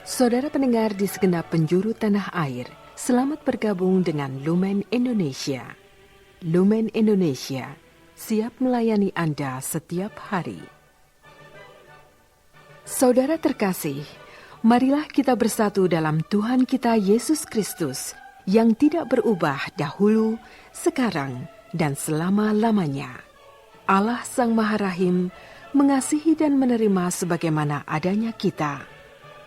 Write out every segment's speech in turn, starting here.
Saudara pendengar di segenap penjuru tanah air, selamat bergabung dengan Lumen Indonesia. Lumen Indonesia siap melayani Anda setiap hari. Saudara terkasih, marilah kita bersatu dalam Tuhan kita Yesus Kristus yang tidak berubah dahulu, sekarang, dan selama-lamanya. Allah Sang Maha Rahim mengasihi dan menerima sebagaimana adanya kita.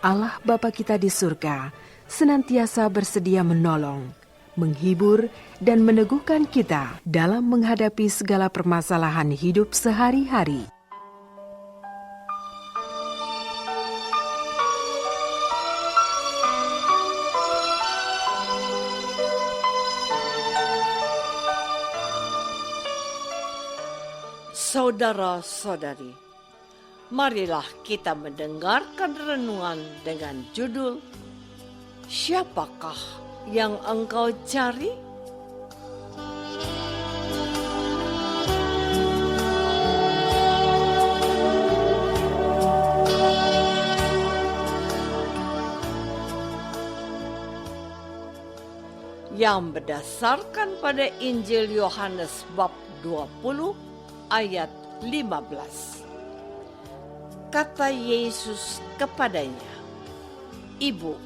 Allah Bapa kita di surga senantiasa bersedia menolong, menghibur, dan meneguhkan kita dalam menghadapi segala permasalahan hidup sehari-hari. Saudara-saudari, marilah kita mendengarkan renungan dengan judul Siapakah yang engkau cari? Yang berdasarkan pada Injil Yohanes bab 20 ayat 15. Kata Yesus kepadanya, "Ibu,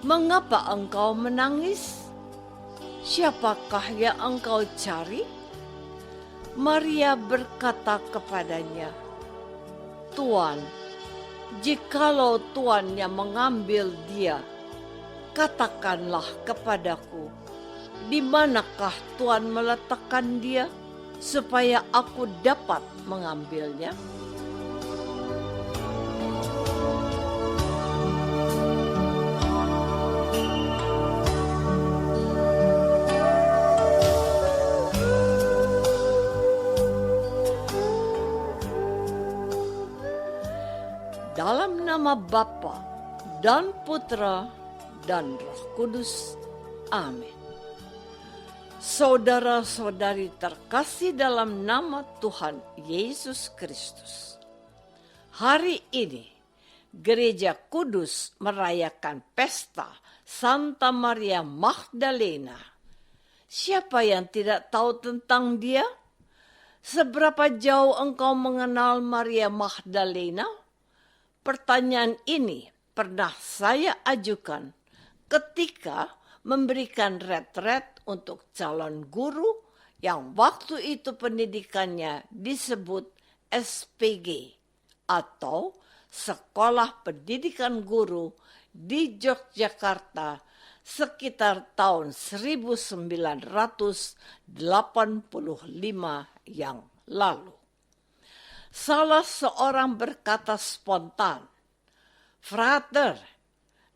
mengapa engkau menangis? Siapakah yang engkau cari?" Maria berkata kepadanya, "Tuan, jikalau Tuan yang mengambil dia, katakanlah kepadaku, di manakah Tuan meletakkan dia, supaya aku dapat mengambilnya?" Dalam nama Bapa dan Putra dan Roh Kudus. Amin. Saudara-saudari terkasih dalam nama Tuhan Yesus Kristus. Hari ini Gereja Kudus merayakan pesta Santa Maria Magdalena. Siapa yang tidak tahu tentang dia? Seberapa jauh engkau mengenal Maria Magdalena? Pertanyaan ini pernah saya ajukan ketika memberikan retret untuk calon guru yang waktu itu pendidikannya disebut SPG atau Sekolah Pendidikan Guru di Yogyakarta sekitar tahun 1985 yang lalu. Salah seorang berkata spontan, "Frater,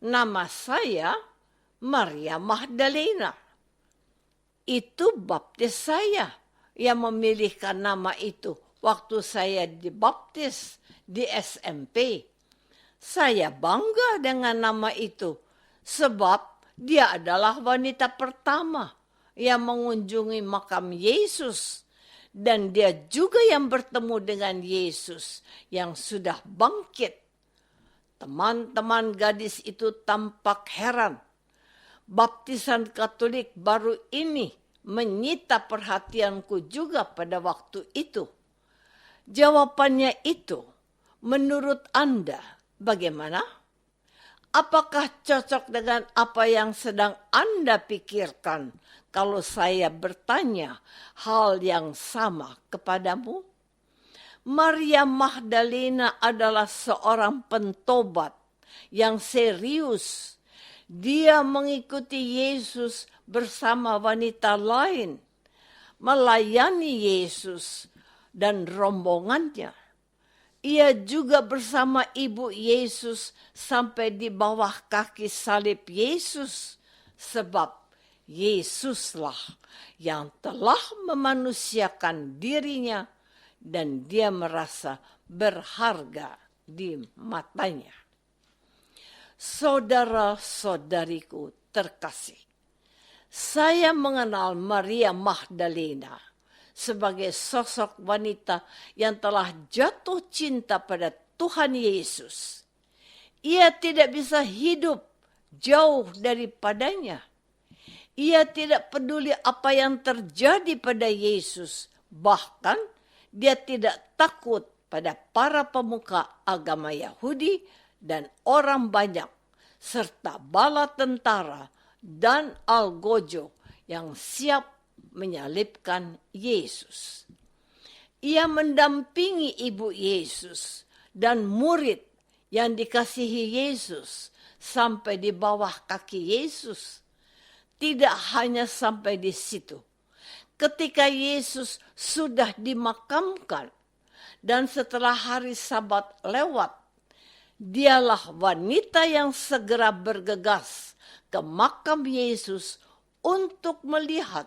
nama saya Maria Magdalena. Itu baptis saya yang memilihkan nama itu waktu saya dibaptis di SMP. Saya bangga dengan nama itu sebab dia adalah wanita pertama yang mengunjungi makam Yesus. Dan dia juga yang bertemu dengan Yesus yang sudah bangkit." Teman-teman gadis itu tampak heran. Baptisan Katolik baru ini menyita perhatianku juga pada waktu itu. Jawabannya itu, menurut Anda bagaimana? Apakah cocok dengan apa yang sedang Anda pikirkan kalau saya bertanya hal yang sama kepadamu? Maria Magdalena adalah seorang pentobat yang serius. Dia mengikuti Yesus bersama wanita lain, melayani Yesus dan rombongannya. Ia juga bersama ibu Yesus sampai di bawah kaki salib Yesus, sebab Yesuslah yang telah memanusiakan dirinya dan dia merasa berharga di matanya. Saudara-saudariku terkasih, saya mengenal Maria Magdalena sebagai sosok wanita yang telah jatuh cinta pada Tuhan Yesus. Ia tidak bisa hidup jauh daripadanya. Ia tidak peduli apa yang terjadi pada Yesus. Bahkan dia tidak takut pada para pemuka agama Yahudi dan orang banyak, serta bala tentara dan algojo yang siap menyalibkan Yesus. Ia mendampingi ibu Yesus dan murid yang dikasihi Yesus sampai di bawah kaki Yesus. Tidak hanya sampai di situ. Ketika Yesus sudah dimakamkan dan setelah hari Sabat lewat, dialah wanita yang segera bergegas ke makam Yesus untuk melihat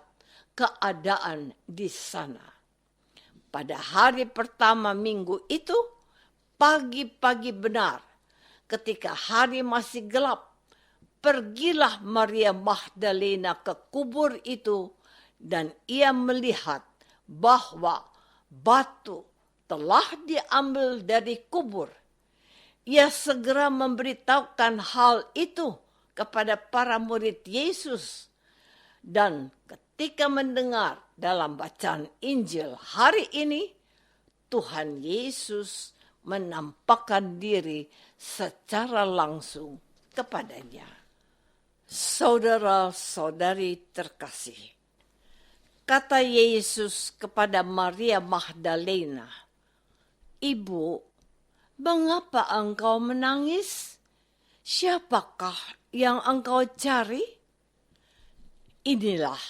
keadaan di sana. Pada hari pertama minggu itu, pagi-pagi benar, ketika hari masih gelap, pergilah Maria Magdalena ke kubur itu dan ia melihat bahwa batu telah diambil dari kubur. Ia segera memberitahukan hal itu kepada para murid Yesus. Dan ketika mendengar dalam bacaan Injil hari ini, Tuhan Yesus menampakkan diri secara langsung kepadanya. Saudara-saudari terkasih, kata Yesus kepada Maria Magdalena, "Ibu, mengapa engkau menangis? Siapakah yang engkau cari?" Inilah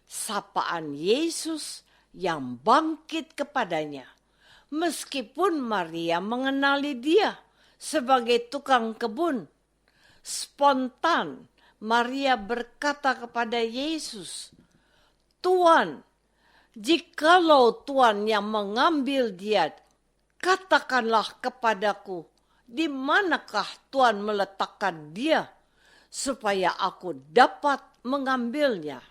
sapaan Yesus yang bangkit kepadanya, meskipun Maria mengenali dia sebagai tukang kebun. Spontan Maria berkata kepada Yesus, "Tuan, jikalau Tuan yang mengambil dia, katakanlah kepadaku, di manakah Tuan meletakkan dia, supaya aku dapat mengambilnya."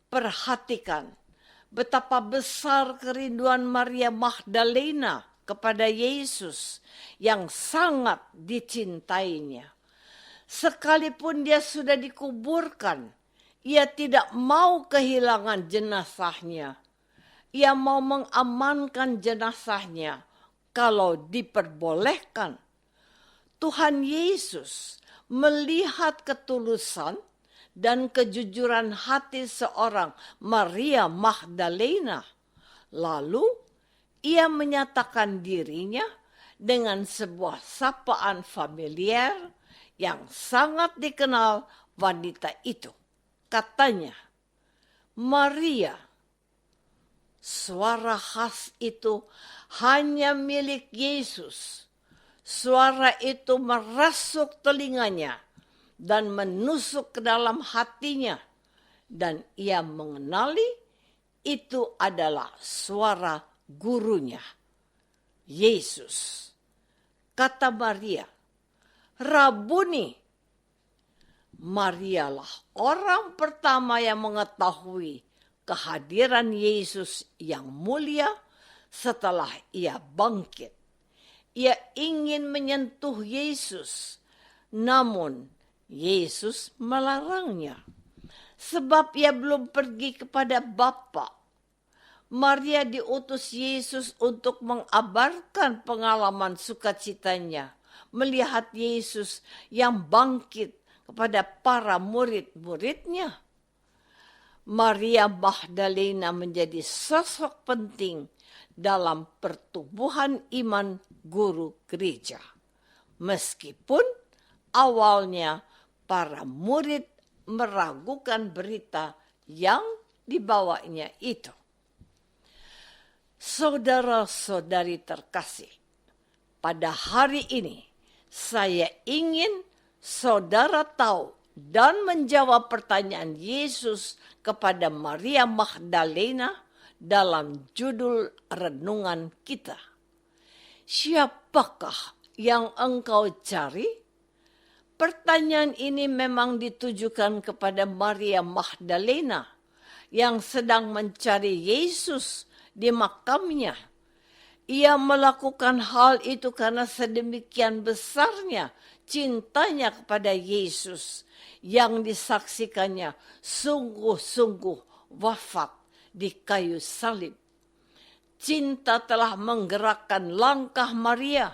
Perhatikan betapa besar kerinduan Maria Magdalena kepada Yesus yang sangat dicintainya. Sekalipun dia sudah dikuburkan, ia tidak mau kehilangan jenazahnya. Ia mau mengamankan jenazahnya kalau diperbolehkan. Tuhan Yesus melihat ketulusan dan kejujuran hati seorang Maria Magdalena. Lalu ia menyatakan dirinya dengan sebuah sapaan familiar yang sangat dikenal wanita itu. Katanya, "Maria." Suara khas itu hanya milik Yesus. Suara itu merasuk telinganya dan menusuk ke dalam hatinya. Dan ia mengenali itu adalah suara gurunya, Yesus. Kata Maria, "Rabuni." Marialah orang pertama yang mengetahui kehadiran Yesus yang mulia setelah ia bangkit. Ia ingin menyentuh Yesus, namun Yesus melarangnya, sebab ia belum pergi kepada Bapa. Maria diutus Yesus untuk mengabarkan pengalaman sukacitanya melihat Yesus yang bangkit kepada para murid-muridnya. Maria Magdalena menjadi sosok penting dalam pertumbuhan iman guru gereja. Meskipun awalnya para murid meragukan berita yang dibawanya itu. Saudara-saudari terkasih, pada hari ini saya ingin saudara tahu dan menjawab pertanyaan Yesus kepada Maria Magdalena dalam judul renungan kita. Siapakah yang engkau cari? Pertanyaan ini memang ditujukan kepada Maria Magdalena yang sedang mencari Yesus di makamnya. Ia melakukan hal itu karena sedemikian besarnya cintanya kepada Yesus yang disaksikannya sungguh-sungguh wafat di kayu salib. Cinta telah menggerakkan langkah Maria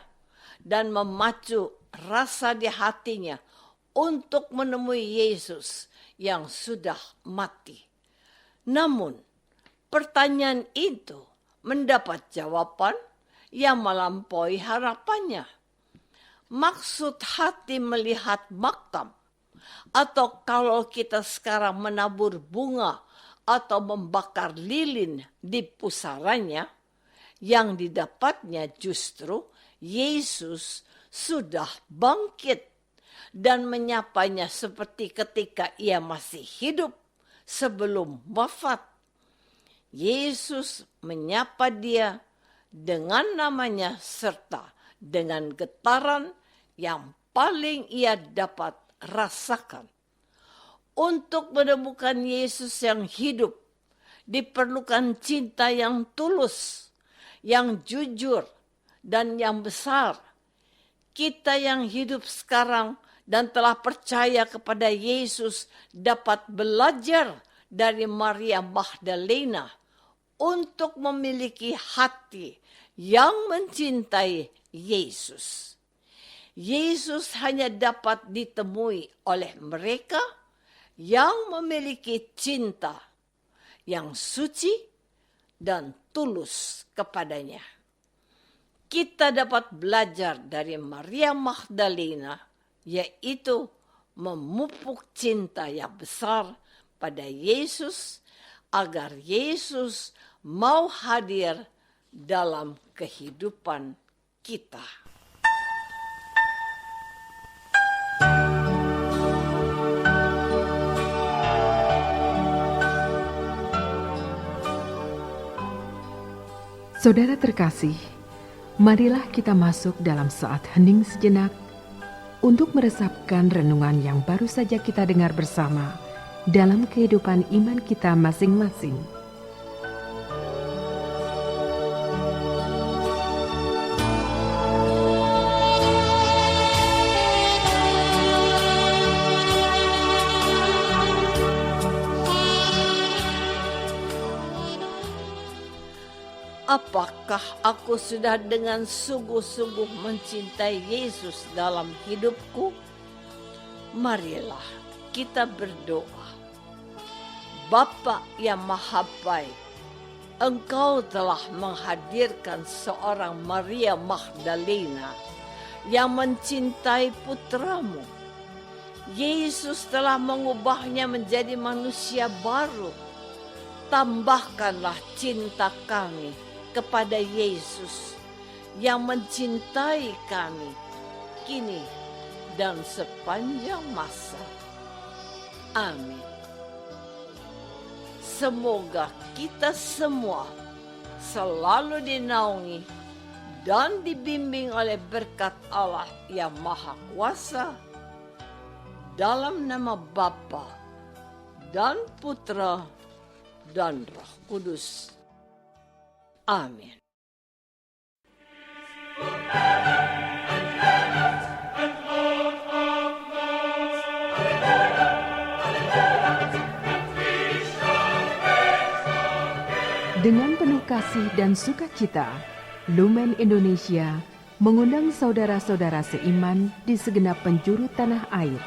dan memacu rasa di hatinya untuk menemui Yesus yang sudah mati. Namun, pertanyaan itu mendapat jawaban yang melampaui harapannya. Maksud hati melihat makam, atau kalau kita sekarang menabur bunga atau membakar lilin di pusarannya, yang didapatnya justru Yesus sudah bangkit dan menyapanya seperti ketika ia masih hidup sebelum wafat. Yesus menyapa dia dengan namanya serta dengan getaran yang paling ia dapat rasakan. Untuk menemukan Yesus yang hidup, diperlukan cinta yang tulus, yang jujur, dan yang besar. Kita yang hidup sekarang dan telah percaya kepada Yesus dapat belajar dari Maria Magdalena untuk memiliki hati yang mencintai Yesus. Yesus hanya dapat ditemui oleh mereka yang memiliki cinta yang suci dan tulus kepadanya. Kita dapat belajar dari Maria Magdalena, yaitu memupuk cinta yang besar pada Yesus agar Yesus mau hadir dalam kehidupan kita. Saudara terkasih, marilah kita masuk dalam saat hening sejenak untuk meresapkan renungan yang baru saja kita dengar bersama dalam kehidupan iman kita masing-masing. Apakah aku sudah dengan sungguh-sungguh mencintai Yesus dalam hidupku? Marilah kita berdoa. Bapa yang Maha Baik, Engkau telah menghadirkan seorang Maria Magdalena yang mencintai putramu. Yesus telah mengubahnya menjadi manusia baru. Tambahkanlah cinta kami kepada Yesus yang mencintai kami kini dan sepanjang masa. Amin. Semoga kita semua selalu dinaungi dan dibimbing oleh berkat Allah yang Maha Kuasa, dalam nama Bapa dan Putra dan Roh Kudus. Amin. Dengan penuh kasih dan sukacita, Lumen Indonesia mengundang saudara-saudara seiman di segenap penjuru tanah air.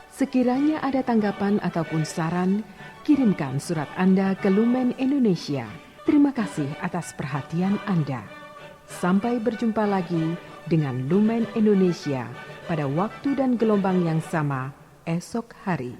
Sekiranya ada tanggapan ataupun saran, kirimkan surat Anda ke Lumen Indonesia. Terima kasih atas perhatian Anda. Sampai berjumpa lagi dengan Lumen Indonesia pada waktu dan gelombang yang sama esok hari.